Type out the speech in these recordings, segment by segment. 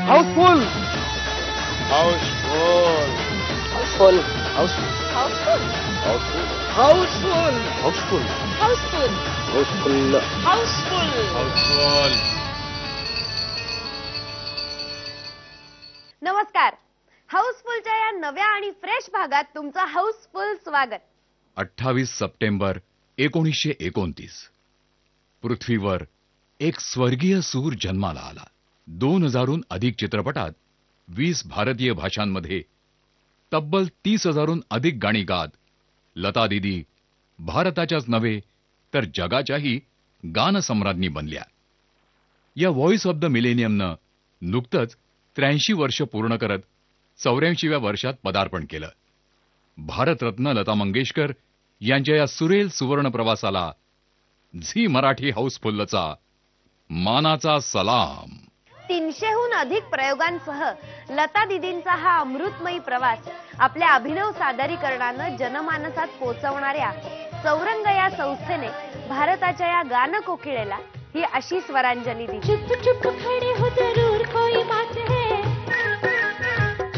हाउसफुल हाउसफुल हाउसफुल हाउसफुल हाउसफुल हाउसफुल हाउसफुल हाउसफुल हाउसफुल हाउसफुल. नमस्कार. हाऊसफुलच्या या नव्या आणि फ्रेश भागात तुमचं हाऊसफुल स्वागत. 28 सप्टेंबर 1929 पृथ्वीवर एक स्वर्गीय सूर जन्माला आला. 2000हून अधिक चित्रपटात 20 भारतीय भाषांमध्ये तब्बल 30,000हून अधिक गाणी गात लता दीदी भारताच्याच नव्हे तर जगाच्याही गानसम्राज्ञी बनल्या. या व्हॉइस ऑफ द मिलेनियमनं नुकतंच 83 वर्ष पूर्ण करत 84व्या वर्षात पदार्पण केलं. भारतरत्न लता मंगेशकर यांच्या या सुरेल सुवर्ण प्रवासाला झी मराठी हाऊसफुलचा मानाचा सलाम. 300हून अधिक प्रयोगांसह लता दीदींचा हा अमृतमयी प्रवास आपल्या अभिनव सादरीकरणानं जनमानसात पोहोचवणाऱ्या चौरंग या संस्थेने भारताच्या या गानकोकिळेला ही अशी स्वरांजली दिली. चुप चुप खड़े हो जरूर कोई बात है,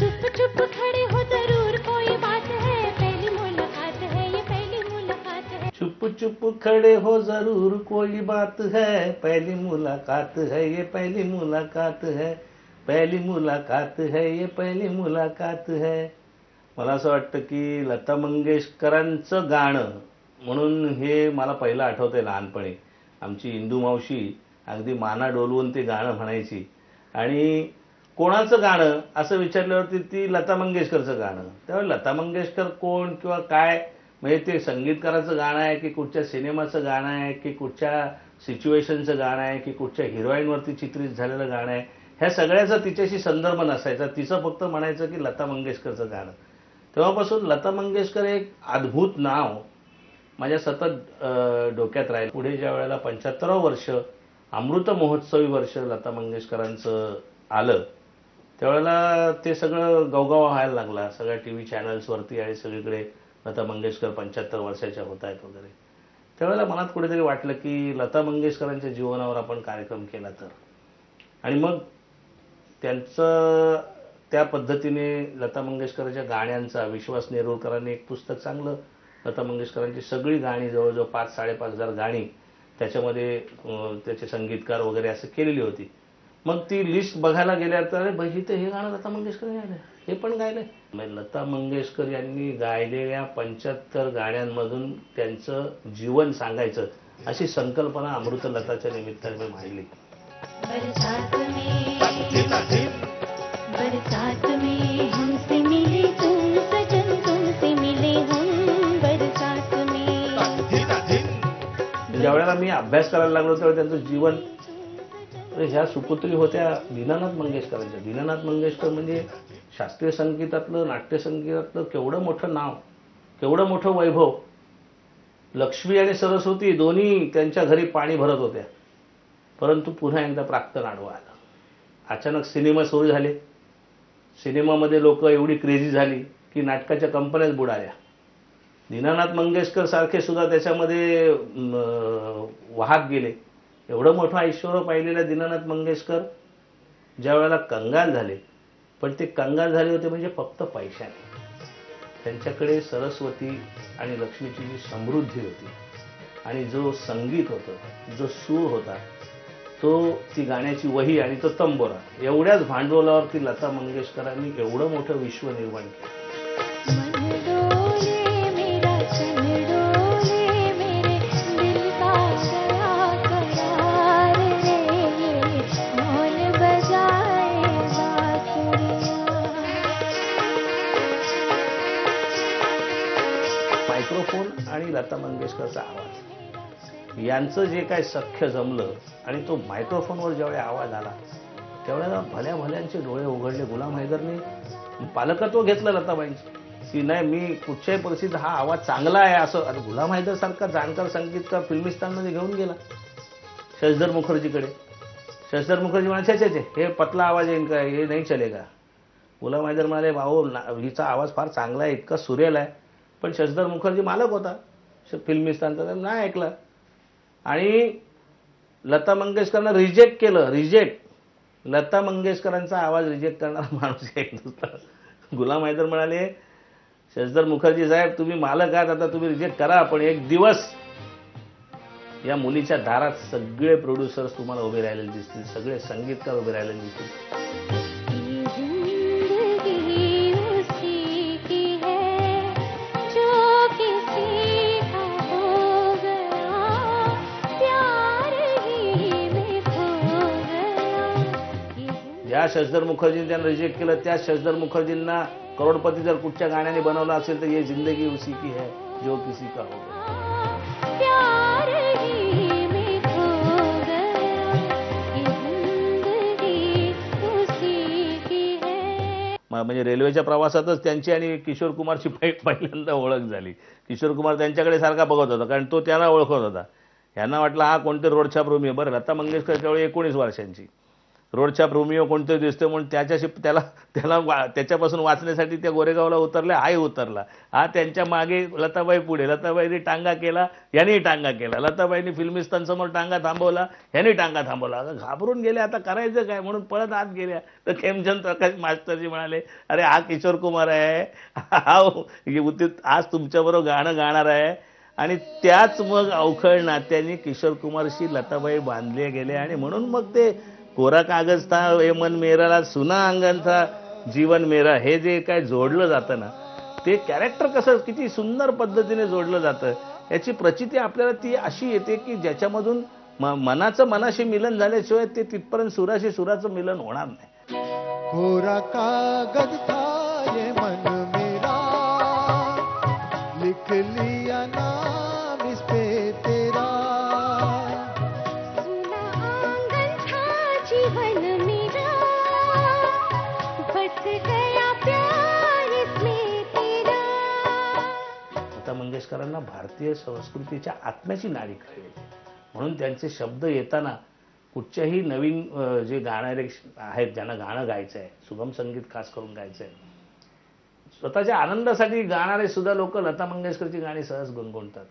चुप चुप खड़े हो जरूर कोई बात है, पहली मुलाकात है ये पहली मुलाकात है. चुप चुप खड़े हो जरूर कोई बात है, पहली मुलाकात है ये पहली मुलाकात है, पहली मुलाकात है ये पहली मुलाकात है. मला असं वाटतं की लता मंगेशकरांचं गाणं म्हणून हे मला पहिलं आठवतंय लहानपणी. आमची इंदू मावशी अगदी माना डोलवून ते गाणं म्हणायची आणि कोणाचं गाणं असं विचारल्यावरती ती लता मंगेशकरचं गाणं. त्यावेळी लता मंगेशकर कोण किंवा काय म्हणजे ते संगीतकाराचं गाणं आहे की कुठच्या सिनेमाचं गाणं आहे की कुठच्या सिच्युएशनचं गाणं आहे की कुठच्या हिरोईनवरती चित्रित झालेलं गाणं आहे ह्या सगळ्याचा तिच्याशी संदर्भ नसायचा. तिचं फक्त म्हणायचं की लता मंगेशकरचं गाणं. तेव्हापासून लता मंगेशकर एक अद्भुत नाव माझ्या सतत डोक्यात राहील. पुढे ज्या वेळेला 75वं वर्ष अमृत महोत्सवी वर्ष लता मंगेशकरांचं आलं त्यावेळेला ते सगळं गवगवा व्हायला लागला. सगळ्या टीव्ही चॅनल्सवरती आणि सगळीकडे लता मंगेशकर 75 वर्षाच्या होत आहेत वगैरे. त्यावेळेला मनात कुठेतरी वाटलं की लता मंगेशकरांच्या जीवनावर आपण कार्यक्रम केला तर. आणि मग त्यांचं त्या पद्धतीने लता मंगेशकरांच्या गाण्यांचा विश्वास नेरुरकरांनी एक पुस्तक चांगलं लता मंगेशकरांची सगळी गाणी जवळजवळ 5-5.5 हजार त्याच्यामध्ये त्याचे संगीतकार वगैरे असं केलेली होती. मग ती लिस्ट बघायला गेल्यावर अरे बहिणी तर हे गाणं लता मंगेशकर गायलं हे पण गायलंय. लता मंगेशकर यांनी गायलेल्या 75 गाण्यांमधून त्यांचं जीवन सांगायचं अशी संकल्पना अमृतलताच्या निमित्ताने मी मांडली. बरसात में हमसे मिले तुम सजन, तुमसे मिले हम बरसात में. ज्या वेळेला मी अभ्यास करायला लागलो त्यावेळी त्यांचं जीवन ह्या सुपुत्री होत्या दीनानाथ मंगेशकरांच्या. दीनानाथ मंगेशकर म्हणजे शास्त्रीय संगीतातलं नाट्यसंगीतातलं केवढं मोठं नाव, केवढं मोठं वैभव. लक्ष्मी आणि सरस्वती दोन्ही त्यांच्या घरी पाणी भरत होत्या. परंतु पुन्हा एकदा प्राक्तन आडवं आलं. अचानक सिनेमा सुरू झाले. सिनेमामध्ये लोक एवढी क्रेझी झाली की नाटकाच्या कंपन्याच बुडाल्या. दीनानाथ मंगेशकर सारखे सुद्धा त्याच्यामध्ये वाहत गेले. एवढं मोठं ऐश्वर्य पाहिलेल्या दीनानाथ मंगेशकर ज्या वेळेला कंगाल झाले, पण ते कंगाल झाले होते म्हणजे फक्त पैशाने. त्यांच्याकडे सरस्वती आणि लक्ष्मीची जी समृद्धी होती आणि जो संगीत होतं, जो सूर होता, तो ती गाण्याची वही आणि तो तंबोरा एवढ्याच भांडवलावरती लता मंगेशकरांनी एवढं मोठं विश्व निर्माण केलं. मायक्रोफोन आणि लता मंगेशकरचा आवाज यांचं जे काय सख्य जमलं आणि तो मायक्रोफोनवर ज्यावेळी आवाज आला त्यावेळेला भल्या भल्यांचे डोळे उघडले. गुलाम हैदरने पालकत्व घेतलं लताबाईंचं की नाही, मी कुठच्याही परिस्थितीत हा आवाज चांगला आहे असं. आता गुलाम हैदर सारखा जाणकार संगीतकार फिल्मिस्तानमध्ये घेऊन गेला शशधर मुखर्जीकडे. शशधर मुखर्जी म्हणाले, छे हे पतला आवाज येईन का, हे नाही चलेगा. गुलाम हैदर म्हणाले, भाऊ हिचा आवाज फार चांगला आहे, इतका सुरेल आहे. पण शशधर मुखर्जी मालक होता फिल्मिस्तानचा, नाही ऐकला आणि लता मंगेशकरांना रिजेक्ट केलं. लता मंगेशकरांचा आवाज रिजेक्ट करणारा माणूस एक नुसता. गुलाम हैदर म्हणाले, शशधर मुखर्जी साहेब तुम्ही मालक आहात, आता तुम्ही रिजेक्ट करा, पण एक दिवस या मुलीच्या दारात सगळे प्रोड्युसर्स तुम्हाला उभे राहिलेले दिसतील, सगळे संगीतकार उभे राहिलेले दिसतील. ज्या शशधर मुखर्जीने त्यांना रिजेक्ट केलं त्या शशधर मुखर्जींना करोडपती जर कुठच्या गाण्याने बनवलं असेल तर ये जिंदगी उसी की है जो किसी का हो म्हणजे रेल्वेच्या प्रवासातच त्यांची आणि किशोर कुमारची पहिल्यांदा ओळख झाली. किशोर कुमार त्यांच्याकडे सारखा बघत होता कारण तो त्यांना ओळखत होता. यांना वाटलं हा कोणते रोडछाप रोमिओ. बरं, लता मंगेशकर त्यावेळी 19 वर्षांची. रोडछाप रोमिओ कोणते दिसते म्हणून त्याला त्याच्यापासून वाचण्यासाठी त्या गोरेगावला उतरल्या. हाही उतरला. हा त्यांच्या मागे, लताबाई पुढे. लताबाईंनी टांगा केला, यांनी टांगा केला. लताबाईंनी फिल्मिस्तानसमोर टांगा थांबवला, यांनी टांगा थांबवला. घाबरून गेले, आता करायचं काय म्हणून पळत आत गेल्या. तर खेमचंद प्रकाश मास्टरजी म्हणाले, अरे हा किशोर कुमार आहे, आज तुमच्याबरोबर गाणं गाणार आहे. आणि त्याच मग अवखळ नात्याने किशोर कुमारशी लताबाई बांधले गेले आणि म्हणून मग ते कोरा कागज था हे मन मेराला सुना अंगण था जीवन मेरा हे जे काय जोडलं जातं ना, ते कॅरेक्टर कसं किती सुंदर पद्धतीने जोडलं जातं याची प्रचिती आपल्याला ती अशी येते की ज्याच्यामधून मनाचं मनाशी मिलन झाल्याशिवाय ते तिथपर्यंत सुराशी सुराचं मिलन होणार नाही. कोरा कागज था ये मन मेरा लिख लिया नाम इस पे तेरा लता मंगेशकरांना भारतीय संस्कृतीच्या आत्म्याची नाडी कळली म्हणून त्यांचे शब्द येताना कुठच्याही नवीन जे गाणारे आहेत ज्यांना गाणं गायचं आहे, सुगम संगीत खास करून गायचं आहे, स्वतःच्या आनंदासाठी गाणारे सुद्धा लोक लता मंगेशकरची गाणी सहज गुणगुणतात.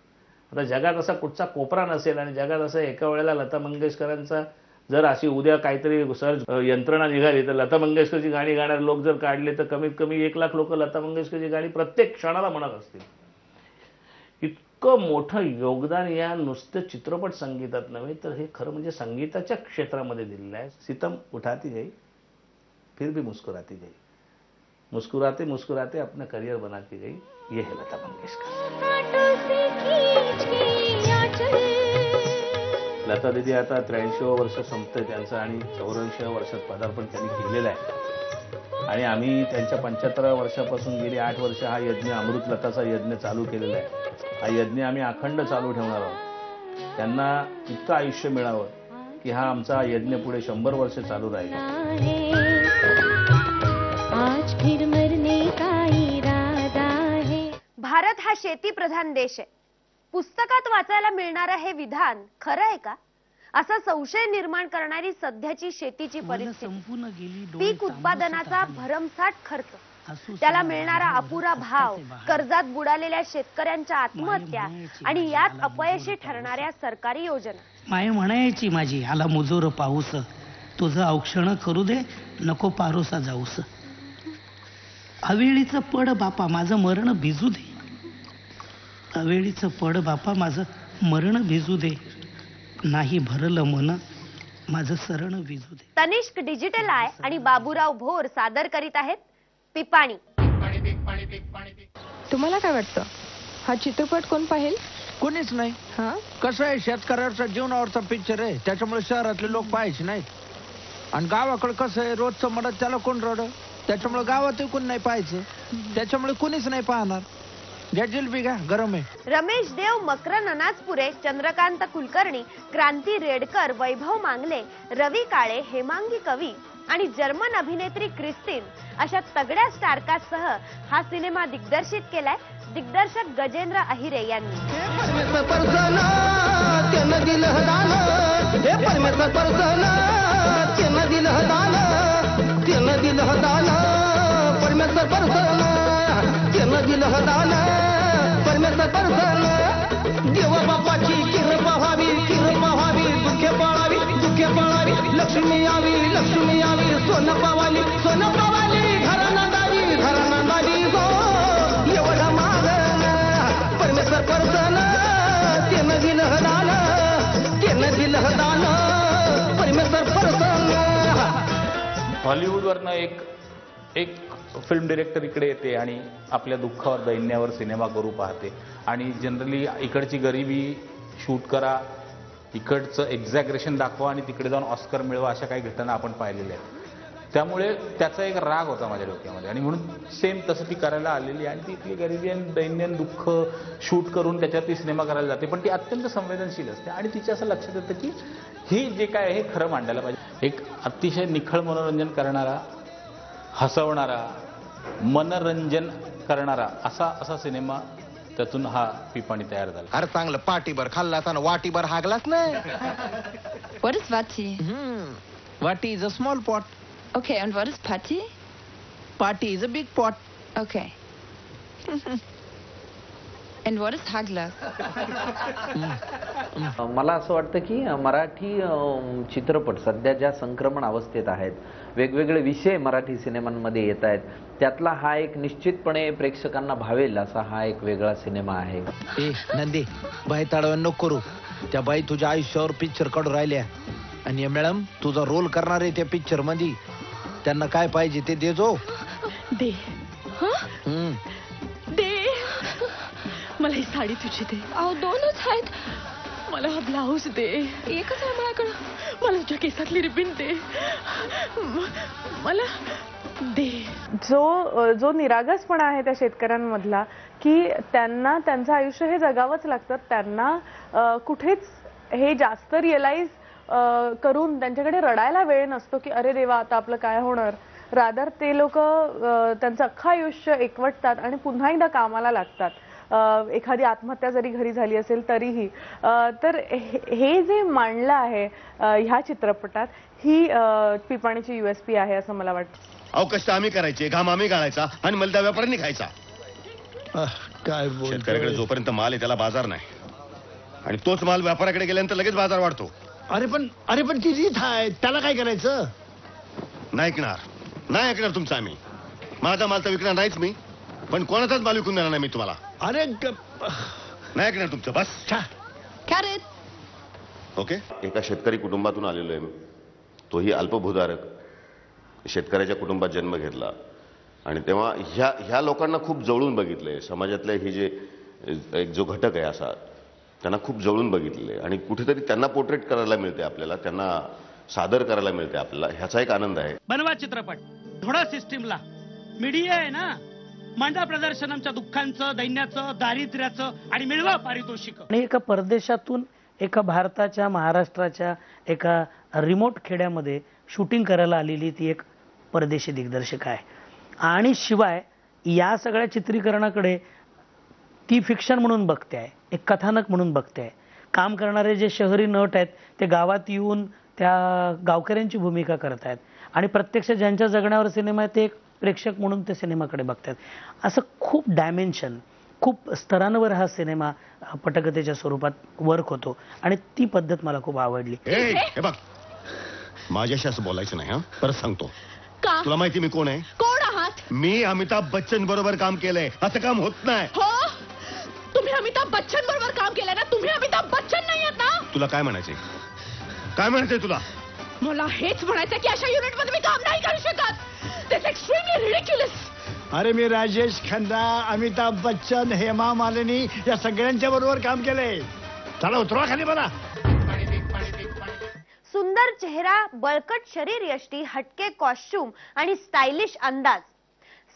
आता जगात असा कुठचा कोपरा नसेल आणि जगात असं एका वेळेला लता मंगेशकरांचा जर अशी उद्या काहीतरी सर्च यंत्रणा निघाली तर लता मंगेशकरची गाणी गाणारे लोक जर काढले तर कमीत कमी 1 लाख लोक लता मंगेशकरची गाणी प्रत्येक क्षणाला म्हणत असतील. इतकं मोठं योगदान या नुसतं चित्रपट संगीतात नव्हे तर हे खरं म्हणजे संगीताच्या क्षेत्रामध्ये दिलेलं आहे. सितम उठाती गई फिर भी मुस्कुराती गई, मुस्कुराते मुस्कुराते अपना करियर बनाती गई, ये है लता मंगेशकर. लता दीदी आता 83वं वर्ष संपतंय त्यांचं आणि 84व्या वर्षात पदार्पण त्यांनी केलेलं आहे आणि आम्ही त्यांच्या 75व्या वर्षापासून गेली 8 वर्ष हा यज्ञ अमृत लताचा यज्ञ चालू केलेला आहे. हा यज्ञ आम्ही अखंड चालू ठेवणार आहोत. त्यांना इतकं आयुष्य मिळावं की हा आमचा यज्ञ पुढे 100 वर्ष चालू राहील. भारत हा शेतीप्रधान देश आहे. पुस्तकात वाचायला मिळणारं हे विधान खरं आहे का, असा संशय निर्माण करणारी सध्याची शेतीची परिस्थिती, पीक उत्पादनाचा भरमसाठ खर्च, त्याला मिळणारा अपुरा भाव, कर्जात बुडालेल्या शेतकऱ्यांच्या आत्महत्या आणि यात अपयशी ठरणाऱ्या सरकारी योजना. माय म्हणायची माझी, आला मुजोर पाऊस, तुझं औक्षण करू दे, नको पारोसा जाऊस. अवेळीचं पड बापा माझं मरण भिजू दे, अवेळीचं पड बापा माझं मरण भिजू दे, नाही भरलं मन माझं सरण भिजू दे. तनिष्क डिजिटल आय आणि बाबूराव भोर सादर करीत आहेत पिपाणी. तुम्हाला काय वाटतं, हा चित्रपट कोण पाहिल? कोणीच नाही. कसं आहे, शेतकऱ्याचा जीवनावरचा पिक्चर आहे, त्याच्यामुळे शहरातले लोक पाहायचे नाहीत आणि गावाकडे कसं आहे, रोजचं म्हणत त्याला कोण रड, त्याच्यामुळे गावातही कोण नाही पाहायचं, त्याच्यामुळे कोणीच नाही पाहणार. घ्या जिलबी घ्या, गरम आहे. रमेश देव, मकरन अनासपुरे, चंद्रकांत कुलकर्णी, क्रांती रेडकर, वैभव मांगले, रवी काळे, हेमांगी कवी आणि जर्मन अभिनेत्री क्रिस्टीन अशा तगड्या स्टारकास्टसह हा सिनेमा दिग्दर्शित केलाय दिग्दर्शक गजेंद्र अहिरे यांनी. देवा बापाची कृपा व्हावी दुःखे पाळावी लक्ष्मी यावी सोनं पावाली घरानंदावी गो एवढा मागण परमेश्वर परसन त्यानं दिलं दान परमेश्वर परसन. हॉलिवूडवरनं एक फिल्म डिरेक्टर इकडे येते आणि आपल्या दुःखावर दैन्यावर सिनेमा करू पाहते आणि जनरली इकडची गरिबी शूट करा, इकडचं एक्झॅग्रेशन दाखवा आणि तिकडे जाऊन ऑस्कर मिळवा, अशा काही घटना आपण पाहिलेल्या आहेत. त्यामुळे त्याचा एक राग होता माझ्या डोक्यामध्ये आणि म्हणून सेम तसं ती करायला आलेली आणि ती इथली गरिबी आणि दैन्यन दुःख शूट करून त्याच्यात ती सिनेमा करायला जाते. पण ती अत्यंत संवेदनशील असते आणि तिच्या असं लक्षात येतं की ही जे काय आहे हे खरं मांडायला पाहिजे. एक अतिशय निखळ मनोरंजन करणारा, हसवणारा, मनोरंजन करणारा असा सिनेमा त्यातून हा पिपाणी तयार झाला. अरे चांगलं पाटीभर खाल्लास आणि वाटीभर हागलाच नाही. What is Vati? Vati is a small pot. Okay, and what is Patti? Party is a big pot. Okay. And what is Haglas? मला असं वाटतं की मराठी चित्रपट सध्या ज्या संक्रमण अवस्थेत आहेत, वेगवेगळे विषय मराठी सिनेमांमध्ये येत आहेत, त्यातला हा एक निश्चितपणे प्रेक्षकांना भावेल असा हा एक वेगळा सिनेमा आहे. ए नंदी, बाई ताडवा नको करू. त्या बाई तुझ्या आयुष्यावर पिक्चर काढून राहिल्या आणि मॅडम तुझा रोल करणार आहे त्या पिक्चर मध्ये. त्यांना काय पाहिजे ते दे जो. दे दे मला ही साडी तुझी दे. अहो, दोनच आहेत. मला हा ब्लाऊज दे. एकच आहे माझ्याकडं. मला तुझ्या केसातली रिबीन दे. मला दे. जो निरागसपणा आहे त्या शेतकऱ्यांमधला की त्यांना त्यांचं आयुष्य हे जगावंच लागतं, त्यांना कुठेच हे जास्त रिअलाइज करून त्यांच्याकडे रडायला वेळ नसतो की अरे देवा आता आपलं काय होणार. रादर ते लोक त्यांचं अख्खं आयुष्य एकवटतात आणि पुन्हा एकदा कामाला लागतात. एखादी आत्महत्या जरी घरी झाली असेल तरीही. तर हे जे मांडलं आहे ह्या चित्रपटात ही पिपाणीची USP आहे असं मला वाटतं. अहो कष्ट आम्ही करायचे, घाम आम्ही गाळायचा आणि मलदा व्यापाऱ्यांनी खायचा. काय शेतकऱ्याकडे जोपर्यंत माल आहे त्याला बाजार नाही आणि तोच माल व्यापाऱ्याकडे गेल्यानंतर लगेच बाजार वाढतो. अरे पण ती रीत आहे, त्याला काय करायचं. नाही ऐकणार तुमचं आम्ही. माझा माल तर विकणार नाहीच मी, पण कोणाचाच माल विकून देणार नाही मी तुम्हाला. अरे नाही ऐकणार तुमचं. बस ओके. एका शेतकरी कुटुंबातून आलेलो आहे मी, तोही अल्पभूधारक. शेतकऱ्याच्या कुटुंबात जन्म घेतला आणि तेव्हा ह्या लोकांना खूप जवळून बघितलंय. समाजातले ही जे एक जो घटक आहे असा त्यांना खूप जवळून बघितले आणि कुठेतरी त्यांना पोर्ट्रेट करायला मिळते आपल्याला, त्यांना सादर करायला मिळते आपल्याला, ह्याचा एक आनंद आहे. बनवा चित्रपट, थोडा सिस्टीमला. मीडिया आहे ना, मांडा प्रदर्शनांच्या दुःखांचं, दैन्याचं, दारिद्र्याचं आणि मिळवा पारितोषिक. आणि एका परदेशातून एका भारताच्या महाराष्ट्राच्या एका रिमोट खेड्यामध्ये शूटिंग करायला आलेली ती एक परदेशी दिग्दर्शक आहे. आणि शिवाय या सगळ्या चित्रीकरणाकडे ती फिक्शन म्हणून बघते आहे, एक कथानक म्हणून बघते आहे. काम करणारे जे शहरी नट आहेत ते गावात येऊन त्या गावकऱ्यांची भूमिका करत आहेत आणि प्रत्यक्ष ज्यांच्या जगण्यावर सिनेमा आहे ते एक प्रेक्षक म्हणून त्या सिनेमाकडे बघतात. असं खूप डायमेन्शन, खूप स्तरांवर हा सिनेमा पटकथेच्या स्वरूपात वर्क होतो आणि ती पद्धत मला खूप आवडली. हे बघ, माझ्याशी असं बोलायचं नाही. परत सांगतो. तुला माहिती मी कोण आहे? कोण आहात? मी अमिताभ बच्चन बरोबर काम केलंय. असं काम होत नाही. हो, तुम्ही अमिताभ बच्चन बरोबर काम केलंय ना. तुम्ही अमिताभ बच्चन नाही आहेत ना. तुला काय म्हणायचंय तुला? मला हेच म्हणायचं की अशा युनिट मध्ये मी काम नाही करू शकत. दिस एक्स्ट्रीमली रिडिक्युलस. अरे मी राजेश खन्ना, अमिताभ बच्चन, हेमा मालिनी या सगळ्यांच्या बरोबर काम केलंय. चला उतरवा खाली मला. सुंदर चेहरा, बळकट शरीर यष्टी, हटके कॉस्ट्युम आणि स्टायलिश अंदाज.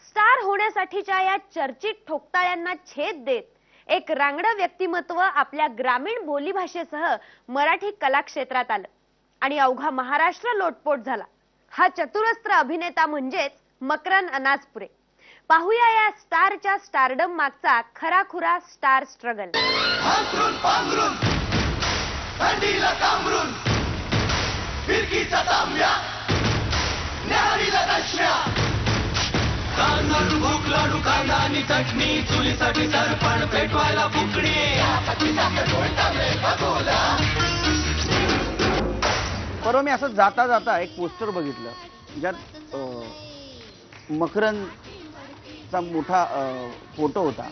स्टार होण्यासाठीच्या या चर्चित ठोकताळ्यांना छेद देत एक रांगडं व्यक्तिमत्व आपल्या ग्रामीण बोलीभाषेसह मराठी कला क्षेत्रात आलं आणि अवघा महाराष्ट्र लोटपोट झाला. हा चतुरस्त्र अभिनेता म्हणजेच मकरंद अनासपुरे. पाहूया या स्टारच्या स्टारडम मागचा खराखुरा स्टार स्ट्रगल. भूक लाडू कांदा आणि चटणी चुलीसाठी सरपण पेटवायला फुकणी. परवा मी असं जाता जाता एक पोस्टर बघितलं ज्यात मकरंदचा मोठा फोटो होता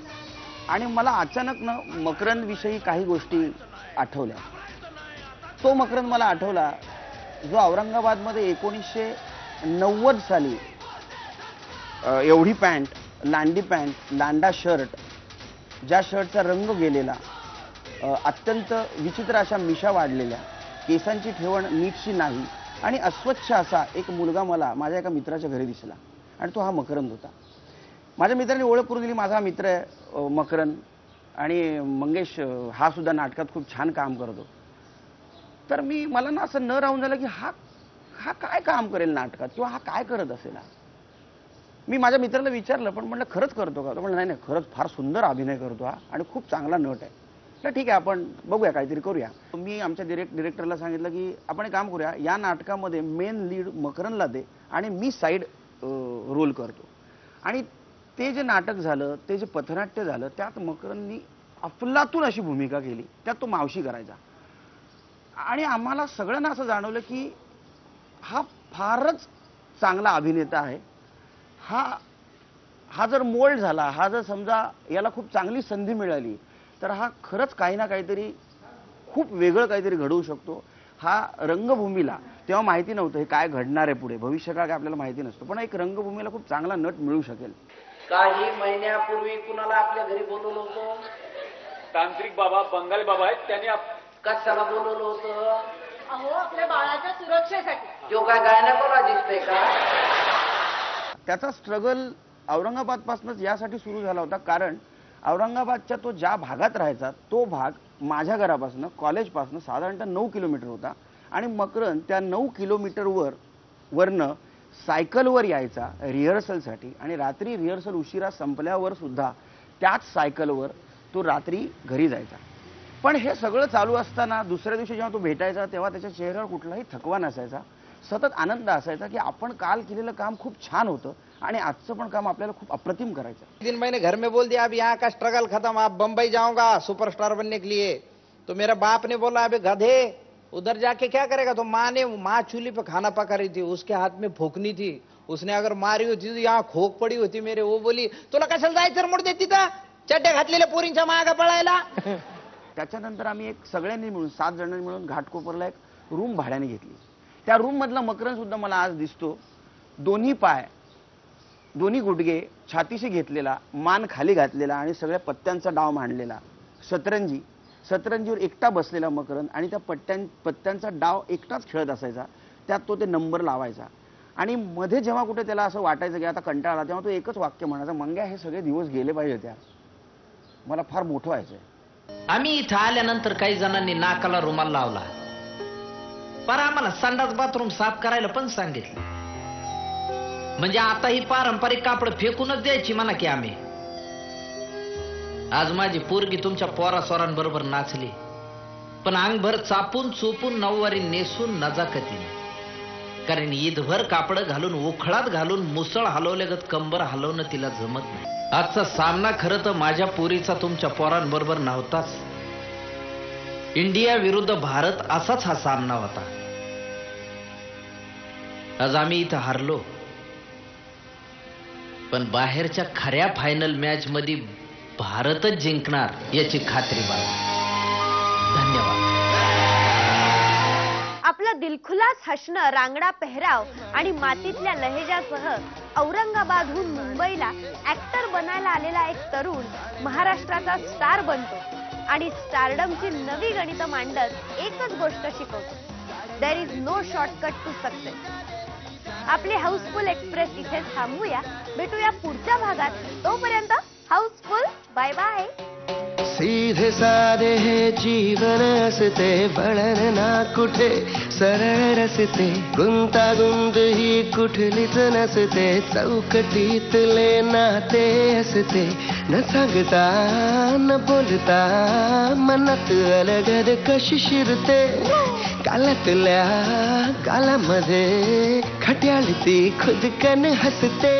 आणि मला अचानक मकरंद विषयी काही गोष्टी आठवल्या. तो मकरंद मला आठवला जो औरंगाबादमध्ये 1990 साली एवढी पॅन्ट, लांडी पॅन्ट, लांडा शर्ट, ज्या शर्टचा रंग गेलेला, अत्यंत विचित्र अशा मिशा वाढलेल्या, केसांची ठेवण नीटशी नाही आणि अस्वच्छ असा एक मुलगा मला माझ्या एका मित्राच्या घरी दिसला आणि तो हा मकरंद होता. माझ्या मित्राने ओळख करून दिली, माझा मित्र आहे मकरंद आणि मंगेश हा सुद्धा नाटकात खूप छान काम करतो. तर मला ना असं न राहून झालं की हा काय काम करेल नाटकात किंवा हा काय करत असेल. मी माझ्या मित्राला विचारलं, पण म्हटलं खरंच करतो का? तो म्हटलं नाही, खरंच फार सुंदर अभिनय करतो हा आणि खूप चांगला नट आहे. तर ठीक आहे, आपण बघूया, काहीतरी करूया. मी आमच्या डिरेक्टरला सांगितलं की आपण एक काम करूया, या नाटकामध्ये मेन लीड मकरंदला दे आणि मी साईड रोल करतो. आणि ते जे नाटक झालं, ते जे पथनाट्य झालं, त्यात मकरंदनी अफलातून अशी भूमिका केली, त्यात तो मावशी करायचा. आणि आम्हाला सगळ्यांना असं जाणवलं की हा फारच चांगला अभिनेता आहे. हा जर मोल्ड झाला, हा जर समजा याला खूप चांगली संधी मिळाली तर हा खरंच काही ना काहीतरी खूप वेगळं काहीतरी घडवू शकतो. हा रंगभूमीला तेव्हा माहिती नव्हतं हे काय घडणार आहे पुढे, भविष्यकाळ काय आपल्याला माहिती नसतो, पण एक रंगभूमीला खूप चांगला नट मिळू शकेल. काही महिन्यापूर्वी कुणाला आपल्या घरी बोलवलं होतं? तांत्रिक बाबा, बंगाली बाबा आहेत, त्यांनी कशाला बोलवलं होतं? अहो, आपल्या बाळाच्या सुरक्षेसाठी. तो काय गायनेकोलॉजिस्ट आहे का? त्याचा स्ट्रगल औरंगाबादपासूनच यासाठी सुरू झाला होता, कारण औरंगाबादच्या तो ज्या भागात राहायचा तो भाग माझ्या घरापासून कॉलेजपासून साधारणतः 9 किलोमीटर होता आणि मकरंद त्या 9 किलोमीटरवरनं सायकलवर यायचा रिहर्सलसाठी आणि रात्री रिहर्सल उशिरा संपल्यावर सुद्धा त्याच सायकलवर तो रात्री घरी जायचा. पण हे सगळं चालू असताना दुसऱ्या दिवशी जेव्हा तो भेटायचा तेव्हा त्याच्या चेहऱ्यावर कुठलाही थकवा नसायचा, सतत आनंद असायचा की आपण काल केलेलं काम खूप छान होतं आणि आजचं पण काम आपल्याला खूप अप्रतिम करायचं. 3 महीने घर में बोल दिया अब यहाँ का स्ट्रगल खत्म, अब बम्बई जाऊंगा सुपरस्टार बनने के लिए. तो मेरा बाप ने बोला अबे गधे उधर जाके क्या करेगा? तो माँ चूल्ही पे खाना पका रही थी, उसके हाथ में फूकनी थी, उसने अगर मारी होती तो यहाँ खोक पडी होती मेरे. वो बोली तुला कशाला जायचं मोड देती का चड्ड्या घातलेल्या पोरींच्या मागे पळायला. त्याच्यानंतर आम्ही एक सगळ्यांनी मिळून 7 जणांनी मिळून घाटकोपरला एक रूम भाड्याने घेतली. त्या रूम मधला मकरंद सुद्धा मला आज दिसतो, दोन्ही पाय, दोन्ही गुडघे छातीशी घेतलेला, मान खाली घातलेला आणि सगळ्या पत्त्यांचा डाव मांडलेला, सतरंजीवर एकटा बसलेला मकरंद आणि त्या पत्त्यांचा डाव एकटाच खेळत असायचा. त्यात तो ते नंबर लावायचा आणि मध्ये जेव्हा कुठे त्याला असं वाटायचं की आता कंटाळा आला तेव्हा तो एकच वाक्य म्हणायचा, मंग्या हे सगळे दिवस गेले पाहिजे, त्या मला फार मोठं व्हायचंय. आम्ही इथं आल्यानंतर काही जणांनी नाकाला रुमाल लावला, पर आम्हाला संडास बाथरूम साफ करायला पण सांगितलं. म्हणजे आता ही पारंपरिक कापड फेकूनच द्यायची म्हणा की आम्ही. आज माझी पोरगी तुमच्या पोरासोरांबरोबर नाचली, पण अंगभर चापून चोपून नऊवारी नेसून नजाकतीने, कारण ईदभर कापड घालून उखळात घालून मुसळ हलवल्यागत कंबर हलवणं तिला जमत नाही. आजचा सामना खरं तर माझ्या पोरीचा तुमच्या पोरांबरोबर नव्हताच. इंडिया विरुद्ध भारत असाच हा सामना होता. आज आम्ही इथं हारलो, पण बाहेरच्या खऱ्या फायनल मॅच मध्ये भारतच जिंकणार याची खात्री बाळगा. धन्यवाद. आपलं दिलखुलास हसणं, रांगडा पेहराव आणि मातीतल्या लहेजासह औरंगाबादहून मुंबईला ऍक्टर बनायला आलेला एक तरुण महाराष्ट्राचा स्टार बनतो आणि स्टारडमची नवी गणितं मांडत एकच गोष्ट शिकवतो, there is no shortcut to success. आपली हाऊसफुल एक्सप्रेस इथे थांबूया, भेटूया पुढच्या भागात. तोपर्यंत हाऊसफुल, बाय बाय. सीधे साधे हे जीवन असते, बळण ना कुठे सरळ रस्ते गुंतागुंत ही कुठलीच नसते चौकटीतले नाते असते न सांगता न बोलता मनात अलगद कशी शिरते कालातल्या कालामध्ये खट्याळती खुदकन हसते